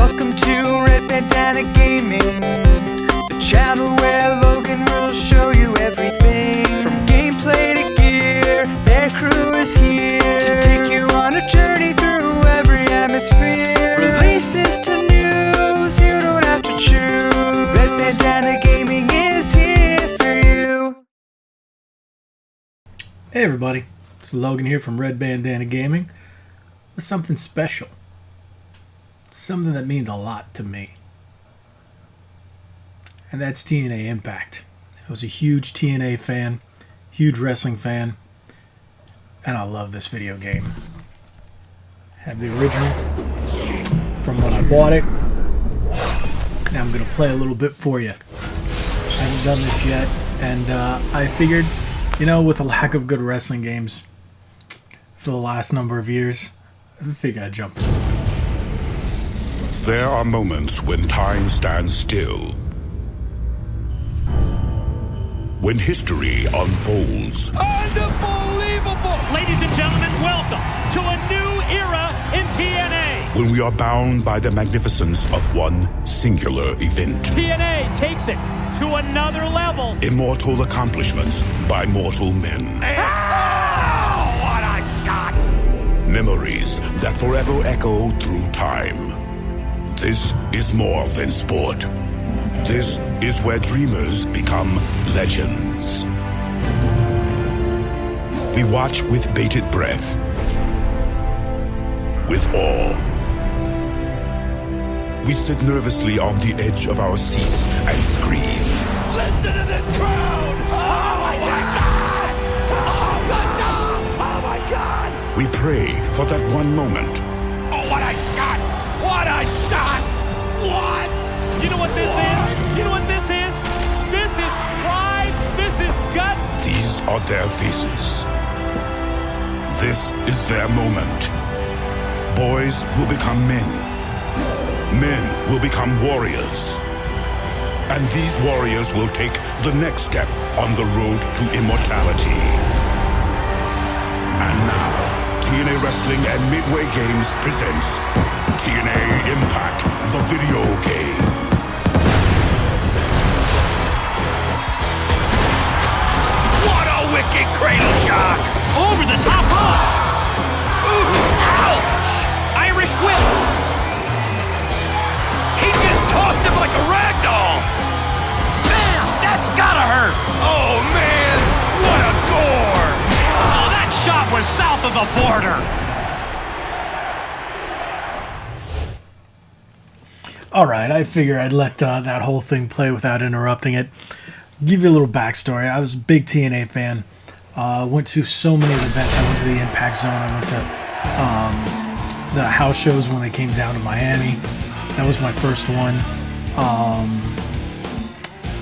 Welcome to Red Bandana Gaming, the channel where Logan will show you everything from gameplay to gear. Their crew is here to take you on a journey through every atmosphere. Releases to news, you don't have to choose. Red Bandana Gaming is here for you. Hey everybody, it's Logan here from Red Bandana Gaming with something special. Something that means a lot to me. And that's TNA Impact. I was a huge TNA fan, huge wrestling fan, and I love this video game. I have the original from when I bought it. Now I'm going to play a little bit for you. I haven't done this yet, and I figured, you know, with a lack of good wrestling games for the last number of years, I figured I'd jump in. There are moments when time stands still. When history unfolds. Unbelievable! Ladies and gentlemen, welcome to a new era in TNA. When we are bound by the magnificence of one singular event. TNA takes it to another level. Immortal accomplishments by mortal men. Oh, what a shot! Memories that forever echo through time. This is more than sport. This is where dreamers become legends. We watch with bated breath, with awe. We sit nervously on the edge of our seats and scream. Listen to this crowd! Oh my God! Oh my God! We pray for that one moment. Oh, what a shot! What a shot! What? You know what this is? You know what this is? This is pride. This is guts. These are their faces. This is their moment. Boys will become men. Men will become warriors. And these warriors will take the next step on the road to immortality. And now, TNA Wrestling and Midway Games presents TNA Impact, the video game. What a wicked cradle shock! Over the top rope! Ooh, ouch! Irish whip! He just tossed him like a rag doll! Man, that's gotta hurt! Oh man, what a gore! Oh, that shot was south of the border! Alright, I figure I'd let that whole thing play without interrupting it. Give you a little backstory. I was a big TNA fan. Went to so many events. I went to the Impact Zone. I went to the house shows when they came down to Miami. That was my first one.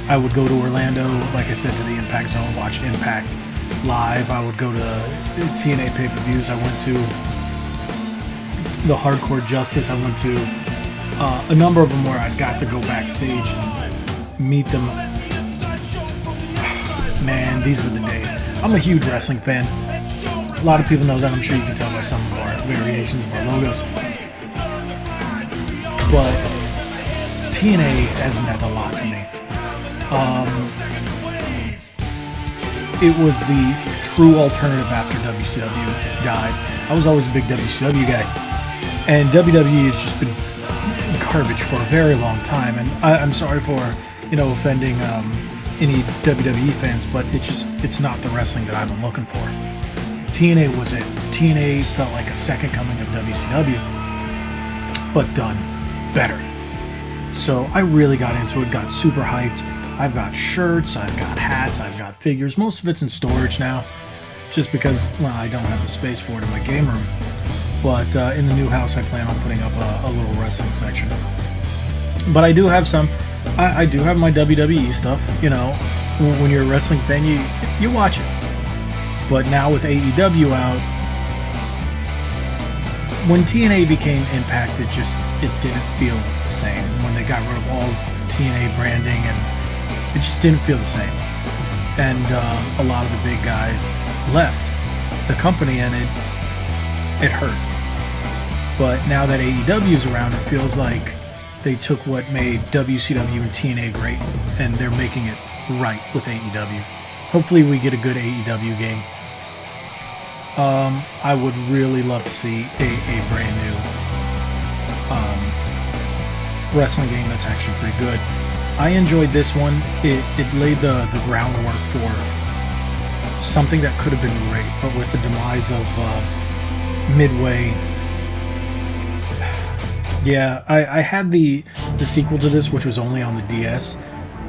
I would go to Orlando, like I said, to the Impact Zone, watch Impact live. I would go to TNA pay-per-views. I went to the Hardcore Justice. I went to a number of them where I got to go backstage and meet them. Man, these were the days. I'm a huge wrestling fan. A lot of people know that. I'm sure you can tell by some of our variations of our logos. But TNA has meant a lot to me. It was the true alternative after WCW died. I was always a big WCW guy. And WWE has just been garbage for a very long time, and I'm sorry for, you know, offending any WWE fans, but it's not the wrestling that I've been looking for. TNA was it. TNA felt like a second coming of WCW, but done better. So I really got into it, got super hyped. I've got shirts, I've got hats, I've got figures. Most of it's in storage now, just because, well, I don't have the space for it in my game room. But in the new house, I plan on putting up a little wrestling section. But I do have some. I do have my WWE stuff. You know, when you're a wrestling fan, you watch it. But now with AEW out, when TNA became Impact, it didn't feel the same. When they got rid of all TNA branding, and it just didn't feel the same. And a lot of the big guys left the company, and it hurt. But now that AEW is around, it feels like they took what made WCW and TNA great, and they're making it right with AEW. Hopefully we get a good AEW game. I would really love to see a brand new wrestling game that's actually pretty good. I enjoyed this one. It laid the groundwork for something that could have been great, but with the demise of Midway. Yeah, I had the sequel to this, which was only on the DS,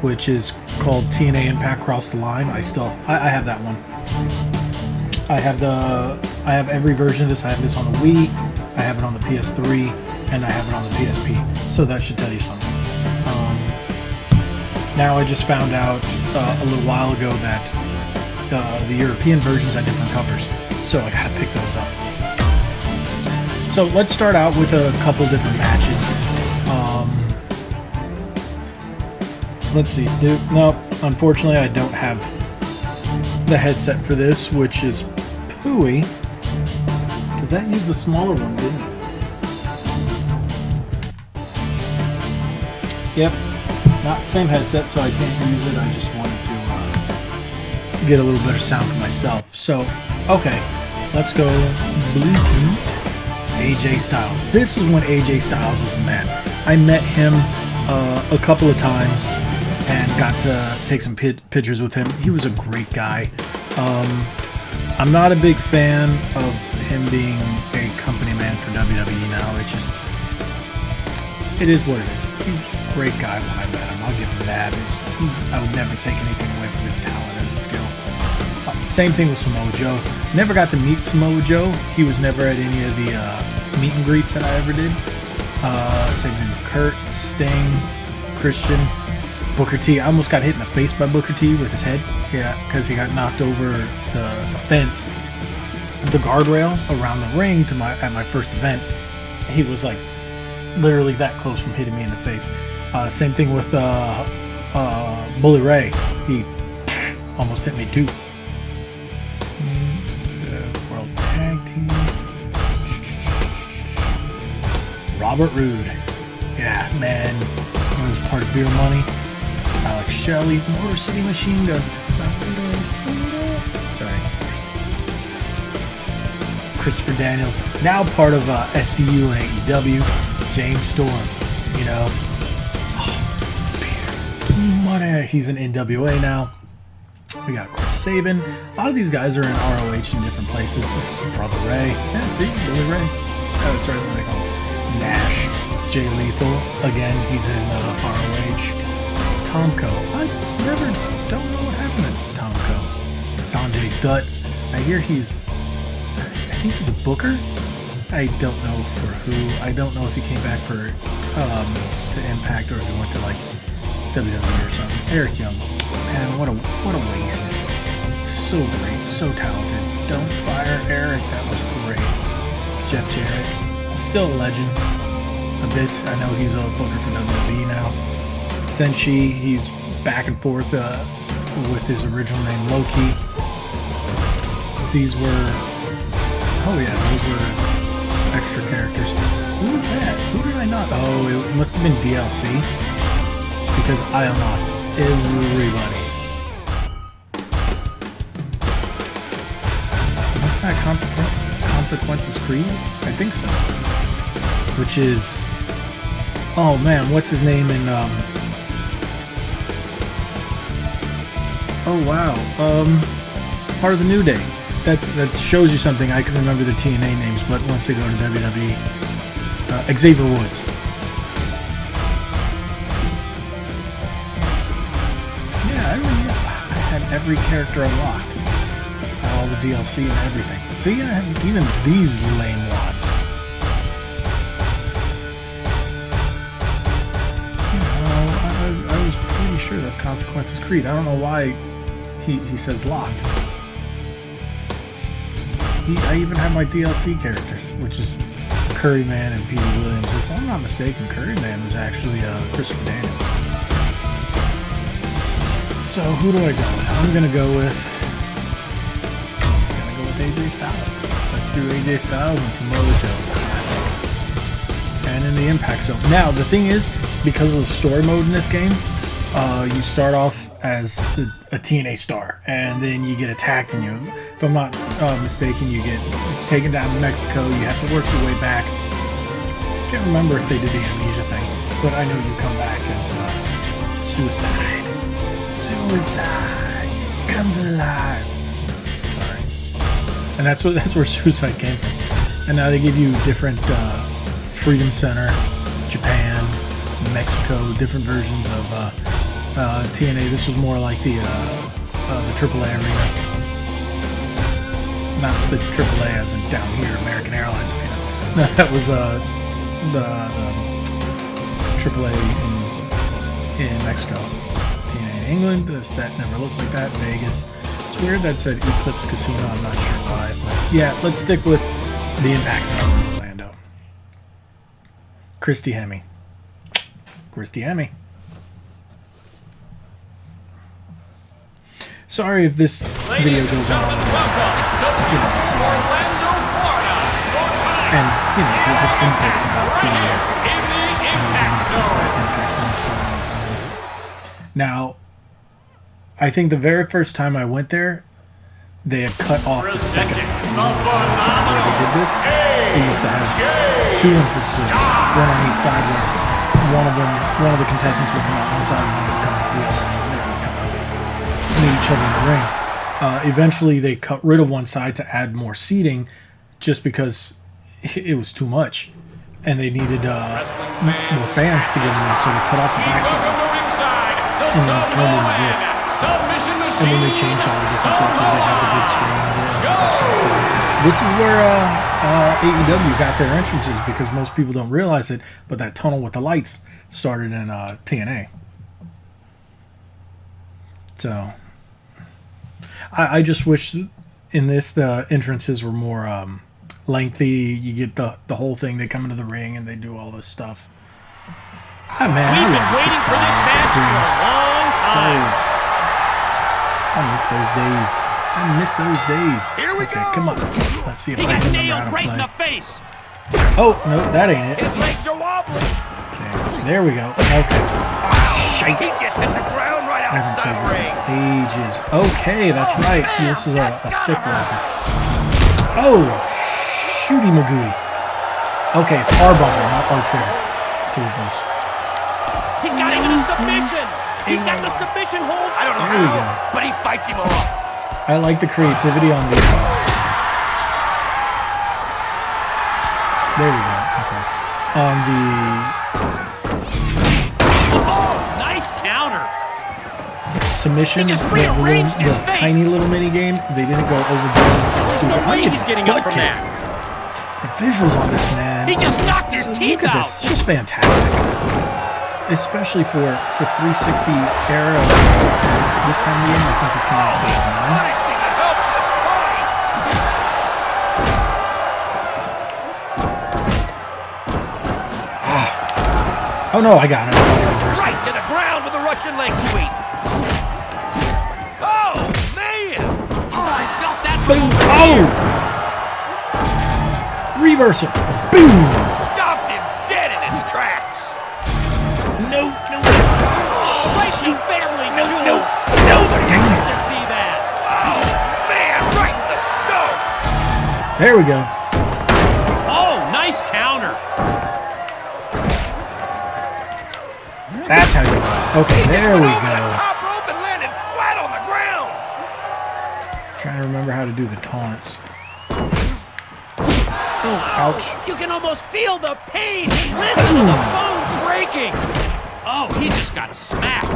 which is called TNA Impact Cross the Line. I have that one. I have every version of this. I have this on the Wii, I have it on the PS3, and I have it on the PSP. So that should tell you something. Now I just found out a little while ago that the European versions had different covers, so I gotta pick those up. So let's start out with a couple different matches. Let's see. No, unfortunately I don't have the headset for this, which is pooey, because that used the smaller one, didn't it? Yep, not the same headset, so I can't use it. I just wanted to get a little better sound for myself. So, okay, let's go. AJ Styles. This is when AJ Styles was the man. I met him a couple of times and got to take some pictures with him. He was a great guy. I'm not a big fan of him being a company man for WWE now. It is what it is. He was a great guy when I met him. I'll give him that. I would never take anything away from his talent and his skill. Same thing with Samoa Joe. Never got to meet Samoa Joe. He was never at any of the meet and greets that I ever did. Same thing with Kurt, Sting, Christian, Booker T. I almost got hit in the face by Booker T with his head. Yeah, because he got knocked over the fence, the guardrail around the ring at my first event. He was like literally that close from hitting me in the face. Same thing with Bully Ray. He almost hit me too. World Tag Team. Robert Roode. Yeah, man. He was part of Beer Money. Alex Shelley. Motor City Machine Guns. Sorry. Christopher Daniels. Now part of SCU and AEW. James Storm. You know. Money. He's in NWA now. We got Chris Sabin. A lot of these guys are in ROH in different places. Brother Ray. Yeah, see? Billy Ray. Oh, that's right. What they call him. Nash. Jay Lethal. Again, he's in ROH. Tomko. I don't know what happened to Tomko. Sanjay Dutt. I hear I think he's a booker. I don't know for who. I don't know if he came back to Impact or if he went to like WWE or something. Eric Young. Man, what a waste. So great, so talented. Don't fire Eric, that was great. Jeff Jarrett, still a legend. Abyss, I know he's a booker for WWE now. Senshi, he's back and forth with his original name Loki. Those were extra characters. Who was that? Who did I not? Oh, it must have been DLC, because I unlocked everybody. What's that, Consequences Creed? I think so. Which is, oh man, what's his name in oh wow, part of the New Day. That shows you something. I can remember the TNA names, but once they go to WWE, Xavier Woods. Yeah, I remember. I had every character unlocked, all the DLC and everything. See, I had even these lame wads. I was pretty sure that's Consequences Creed. I don't know why he says locked. I even have my DLC characters, which is Curryman and Petey Williams. If I'm not mistaken, Curryman was actually Christopher Daniels. So who do I go with? I'm gonna go with AJ Styles. Let's do AJ Styles and Samoa Joe. Classic. and in the Impact Zone. Now, the thing is, because of the story mode in this game, you start off as a TNA star, and then you get attacked, and if I'm not mistaken, you get taken down to Mexico. You have to work your way back. I can't remember if they did the amnesia thing, but I know you come back as suicide. Suicide comes alive. Sorry, and that's where suicide came from. And now they give you different Freedom Center, Japan, Mexico, different versions of TNA. This was more like the AAA arena, not the AAA as in down here, American Airlines arena. No, that was the AAA in Mexico. TNA in England, the set never looked like that. Vegas. It's weird that said Eclipse Casino. I'm not sure why, but yeah, let's stick with the Impact Zone in Orlando. Christy Hemme. Sorry if this video goes on. And we have input about TNA. Now, I think the very first time I went there, they had cut off the second side. It was only one side where they did this. They used to have two entrances, one on each side, where one of the contestants would come out one side, and one would come out the other, and they would come out and meet each other in the ring. Eventually, they cut rid of one side to add more seating, just because it was too much, and they needed more fans to get in there, so they cut off the back side and then turned into this. And then they changed all the different sets where they had the big screen and the entrances from the side. This is where AEW got their entrances, because most people don't realize it, but that tunnel with the lights started in TNA. So I just wish in this the entrances were more lengthy. You get the whole thing. They come into the ring and they do all this stuff. Ah, man, We've been waiting for this match for a long time. I miss those days. Here we go. Come on. Let's see if I can remember how to play. Right in the face. Oh, no, that ain't it. His legs are wobbling. Okay, there we go. Okay. Shite. He just hit the ground right I haven't outside played the this ring. in ages. Okay, that's right. Man, This is a stick gotta walker. Oh, shooty magooey. Okay, it's R bumper, not R trigger. To reverse. He's got him in a submission. He's got the submission hold. I don't know There we go. how, but he fights him off. I like the creativity on the... there we go. Okay. On the... Oh, nice counter. submission, He just the rearranged his face. tiny little mini game, they didn't go overboard. So There's no way he's getting up from that. The visuals on this, man. He just knocked his teeth Look at out. this. It's just fantastic. Especially for 360 era. This time of year, I think this came out in 2009. Oh no, I got it. Right to the ground with the Russian leg sweep. Oh, man. Oh, I felt that. Boom. Oh! Reversal. Boom! Stopped him dead in his tracks. No. Right to family jewels. No. Nobody Dang wants it. to see that. Oh, man, right in the stomach. There we go. Oh, nice counter. That's how you do it. Okay, there we Went over the go. top rope and landed flat on the ground. Trying to remember how to do the taunts. Oh, ouch. You can almost feel the pain. Listen to the bones breaking. Oh, he just got smacked.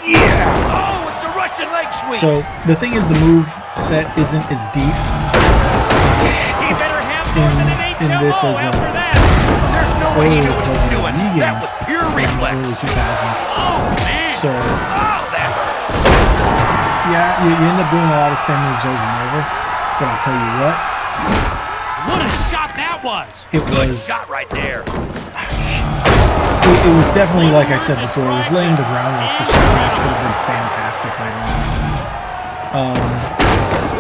Yeah! Oh, it's a Russian leg sweep. So, the thing is, the move set isn't as deep He better have more than an in HMO this as after that. There's no way he early knew what he was doing. WWE That games was pure in the reflex. early 2000s. Oh, man. So, Oh, that hurts. yeah, you end up doing a lot of same moves over and over. But I'll tell you what, What a shot that was. it Good was... shot right there. it was definitely, like I said before, it was laying the groundwork for something that could have been fantastic later on.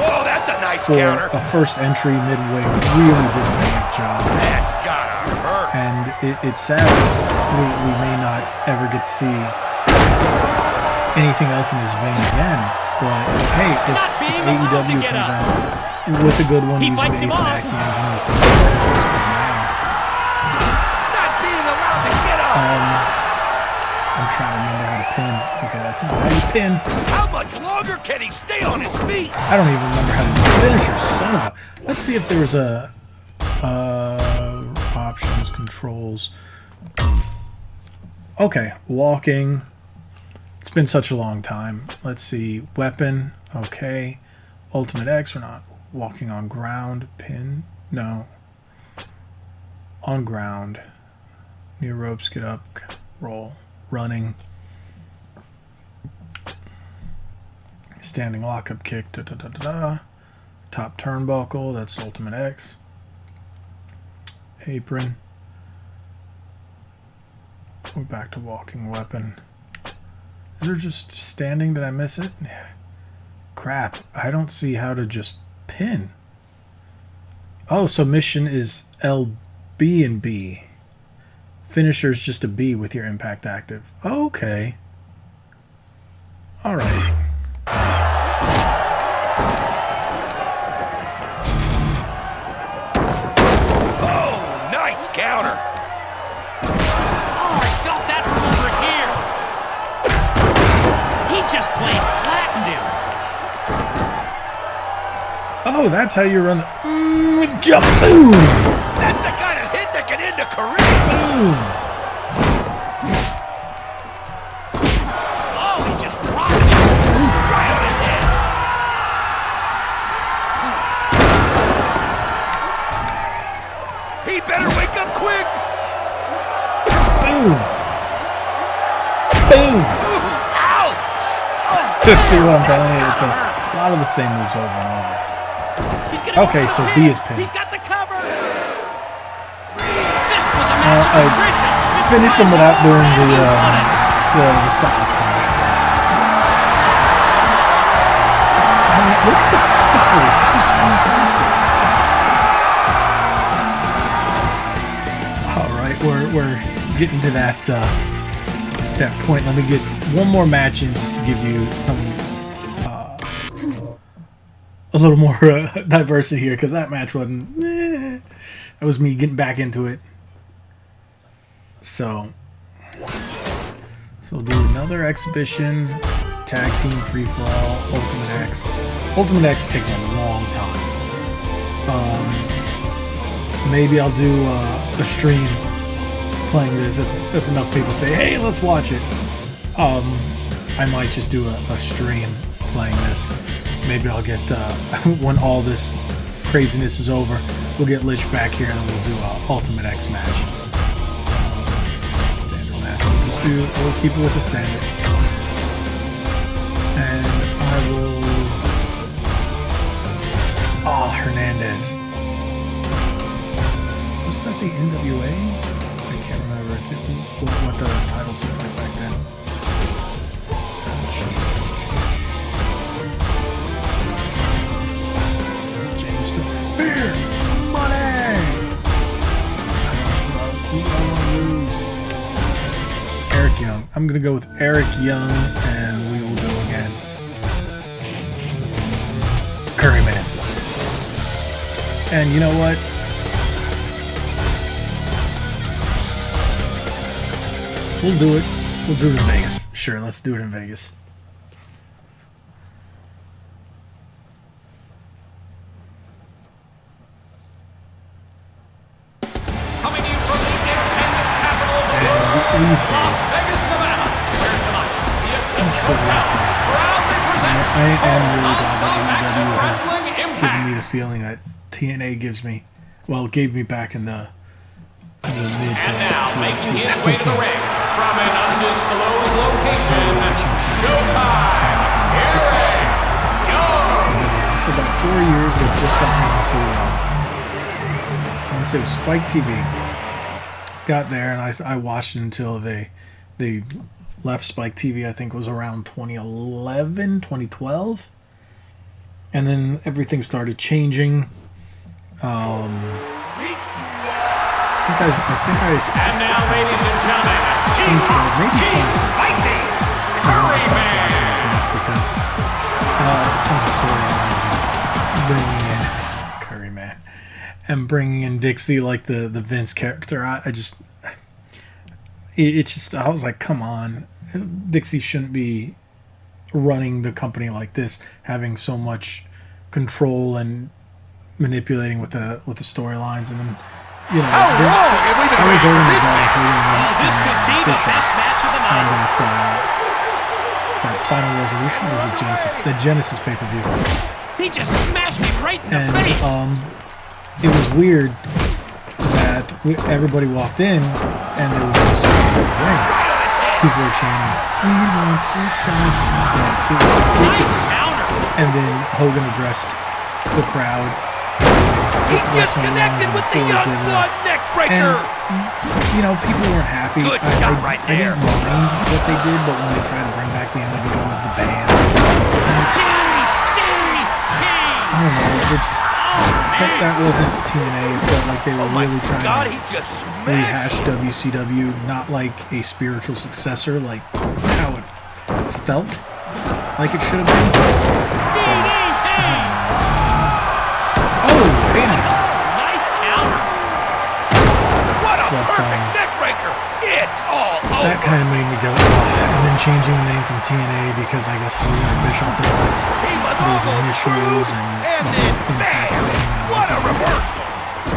Whoa, that's a nice For counter. a first entry midway, really did a great job. That's gotta hurt. And it's sad that we may not ever get to see anything else in this vein again. But hey, if AEW comes out with a good one using the Ace and Aki engine with what's going now, Not being allowed to get up. I'm trying to remember how to pin. Okay, that's not how you pin. How much longer can he stay on his feet? I don't even remember how to do finisher. Son of a. Let's see if there was a options, controls. Okay, walking. It's been such a long time. Let's see. Weapon. Okay. Ultimate X. We're not walking on ground. Pin. No. On ground. Near ropes. Get up. Roll. Running. Standing lockup kick. Da, da, da, da, da. Top turnbuckle. That's Ultimate X. Apron. We're back to walking weapon. Is there just standing? Did I miss it? Crap. I don't see how to just pin. Oh, so mission is LB and B. Finisher is just a B with your impact active. Okay. Alright. Oh, nice counter. Oh, I felt that from over here. He just plain flattened him. Oh, that's how you run the jump. Boom! That's the kind of hit that can end a career. Boom! Oh, he just rocked him. Right on his head. He better wake up quick. Boom! Boom! Ooh, ouch. See what I'm telling you? It's a lot of the same moves over and over. He's gonna Okay, go for so the B pin. is pin. He's got the cover. This was a match of attrition. Finish him without doing the styles finish. I mean, look at the fix for this. This was fantastic. All right, we're getting to that point. Let me get one more match in just to give you some a little more diversity here, because that match wasn't. That was me getting back into it. So we'll do another exhibition, tag team free for all, Ultimate X. Ultimate X takes a long time. Maybe I'll do a stream playing this if enough people say, hey, let's watch it. I might just do a stream playing this. Maybe I'll get when all this craziness is over, we'll get Lich back here and then we'll do an Ultimate X match. Standard match. We'll keep it with the standard. And I will. Oh, Hernandez. Wasn't that the NWA? I can't remember what the titles looked like back then. James Beer! Money! Who do I want to lose? Eric Young. I'm going to go with Eric Young, and we will go against Curryman. And you know what? We'll do it. We'll do it in Vegas. Sure, let's do it in Vegas. Coming in from the entertainment capital of the And world, these Las days, Vegas, Nevada, where tonight such good wrestling. proudly presents I am really glad non-stop that action AEW has wrestling given impact. me the feeling that TNA gives me. Well, gave me back in the mid to And now, making his 2000s. way to the ring from an undisclosed location, Showtime. For about 4 years, they've just gotten into, I want to say it was Spike TV. got there, and I watched it until they left Spike TV. I think it was around 2011, 2012, and then everything started changing. I think I And now, ladies and gentlemen, he's maybe spicy I Curry stopped Man. watching as much because some of the storylines and bringing in Curry Man and bringing in Dixie, like the Vince character, I just I was like, come on, Dixie shouldn't be running the company like this, having so much control and manipulating with the storylines, and then How long have we been I was waiting for already this involved match? Oh, this could be the best match of the on night. that final resolution of the Genesis pay-per-view. He just smashed him right in the And face. it was weird that everybody walked in and there was no 6 in the ring. People were chanting, "We want 6 cents." Like, it was ridiculous. Nice counter. And then Hogan addressed the crowd. He disconnected with the young blood neck breaker. And, people weren't happy. Good shot right I didn't mind what they did, but when they tried to bring back the NWO as the band, and it's, I don't know, that wasn't TNA. It felt like they were really trying He to just rehash smashed him. WCW, not like a spiritual successor, like how it felt like it should have been. Oh, hey now. Nice counter. What a But, perfect neck breaker. It's all over. That kind of made me go, and then changing the name from TNA because I guess Hogan and Bischoff didn't like He was those almost initials screwed, and and the then whole Impact bam! thing. What a reversal.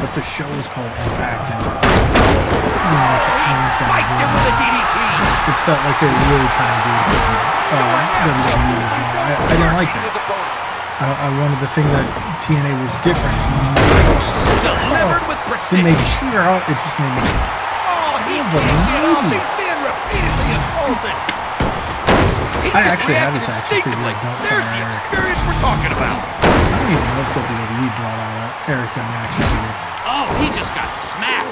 But the show was called Impact, and it just kind of went down Spiked him with a DDT. It felt like they were really trying to do WWE. I didn't like that. I wanted the thing that TNA was different. Delivered with It precision. made me cheer out. It just made me He son of a can't get off. lady. He's being repeatedly assaulted. He I just actually had reacted this action figure instinctively. of Don't There's Fire the Eric. experience we're talking about. I don't even know if WWE brought out an Eric Young action figure. Oh, he just got smacked.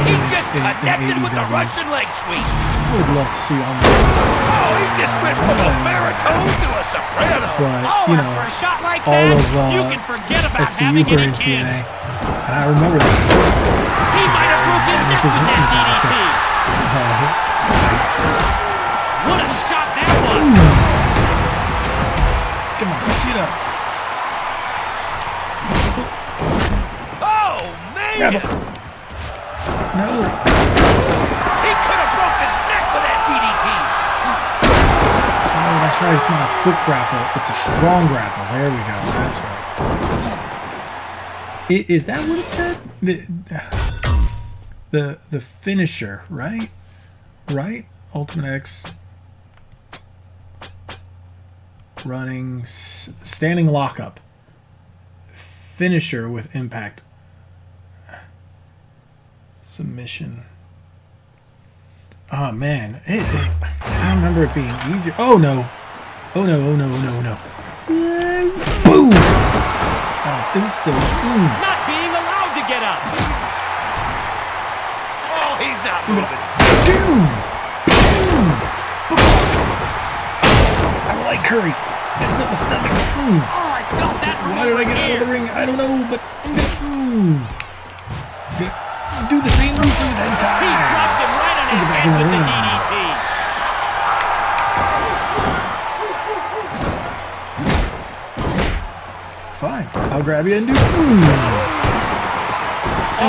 He just connected with the AEW. Russian leg sweep. I would love to see almost. Oh, he just went from a baritone to a soprano. But, Oh, and for a shot like all that, of you can forget about SCU having were any in kids. TNA. And I remember that. He might have broke his neck with that DDT. Right. What a shot that was. Come on, get up. Oh, Grab man. it. No. He could have broke his neck with that DDT. Oh, that's right. It's not a quick grapple. It's a strong grapple. There we go. That's right. Is that what it said? The finisher, right? Right? Ultimate X. Running. Standing lockup. Finisher with impact. Submission. Oh man, I remember it being easier. Oh no! Oh no! Oh no! Oh no! Oh no! Boom! I don't think so. Not being allowed to get up. Oh, he's not moving. Boom! Boom! I don't like Curry. Mess up my stomach. Oh, I felt that from Why did I get out of the ring? I don't know, but I'm gonna do the same move for that He time. dropped him right on his Get back head in the with the ring. DDT. Fine, I'll grab you and do. And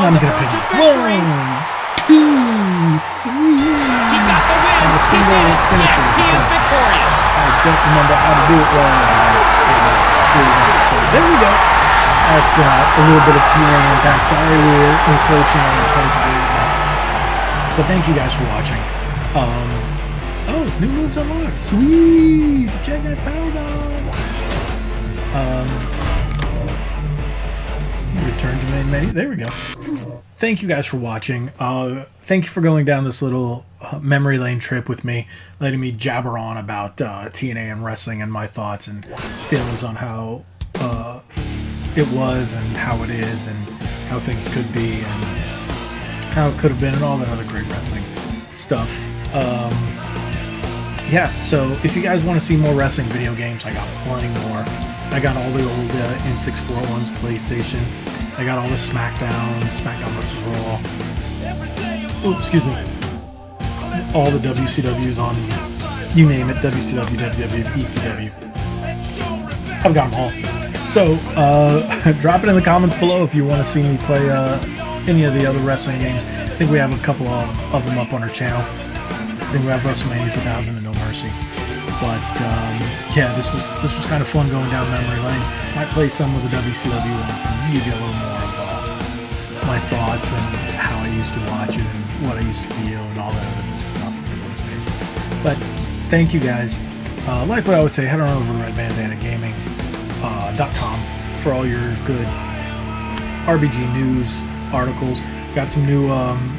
I'm gonna pin you. 1, 2, 3. He got the win. And a He single did it. finisher Yes, he is because victorious. I don't remember how to do it well. So there we go. That's a little bit of TNA Impact. Sorry we're encroaching on the 25 minute mark. But thank you guys for watching. Oh, new moves unlocked. Sweet! Check that power bomb. Return to main menu. There we go. Thank you guys for watching. Thank you for going down this little memory lane trip with me, letting me jabber on about TNA and wrestling and my thoughts and feelings on how it was and how it is and how things could be and how it could have been, and all that other great wrestling stuff. Yeah, so if you guys want to see more wrestling video games, I got plenty more. I got all the old N64 ones, PlayStation. I got all the SmackDown vs. Raw. Oh, excuse me. All the WCWs on, you name it, WCW, WWF, ECW. I've got them all. So, drop it in the comments below if you want to see me play any of the other wrestling games. I think we have a couple of them up on our channel. I think we have WrestleMania 2000 and No Mercy. But yeah, this was kind of fun going down memory lane. Might play some of the WCW ones and give you a little more of my thoughts and how I used to watch it and what I used to feel and all that other stuff in those days. But thank you guys. Like what I would say, head on over to redbandanagaming.com for all your good RBG news articles. Got some new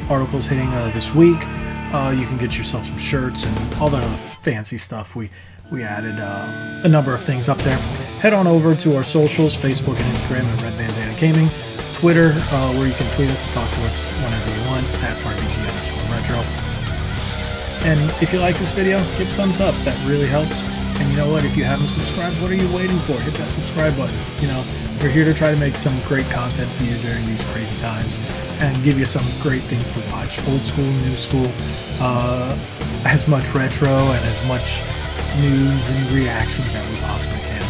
articles hitting this week. You can get yourself some shirts and all that other fancy stuff. We added a number of things up there. Head on over to our socials, Facebook and Instagram at Red Bandana Gaming, Twitter, where you can tweet us and talk to us whenever you want at RBG_retro. And if you like this video, give a thumbs up. That really helps. And you know what? If you haven't subscribed, what are you waiting for? Hit that subscribe button. You know, we're here to try to make some great content for you during these crazy times and give you some great things to watch. Old school, new school, as much retro and as much news and reactions that we possibly can.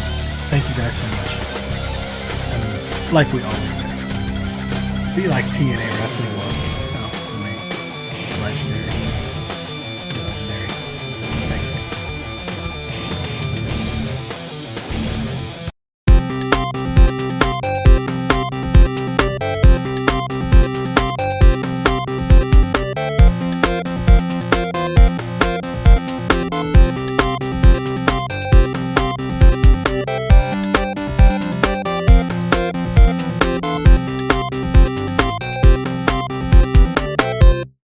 Thank you guys so much. And like we always say, be like TNA Wrestling was.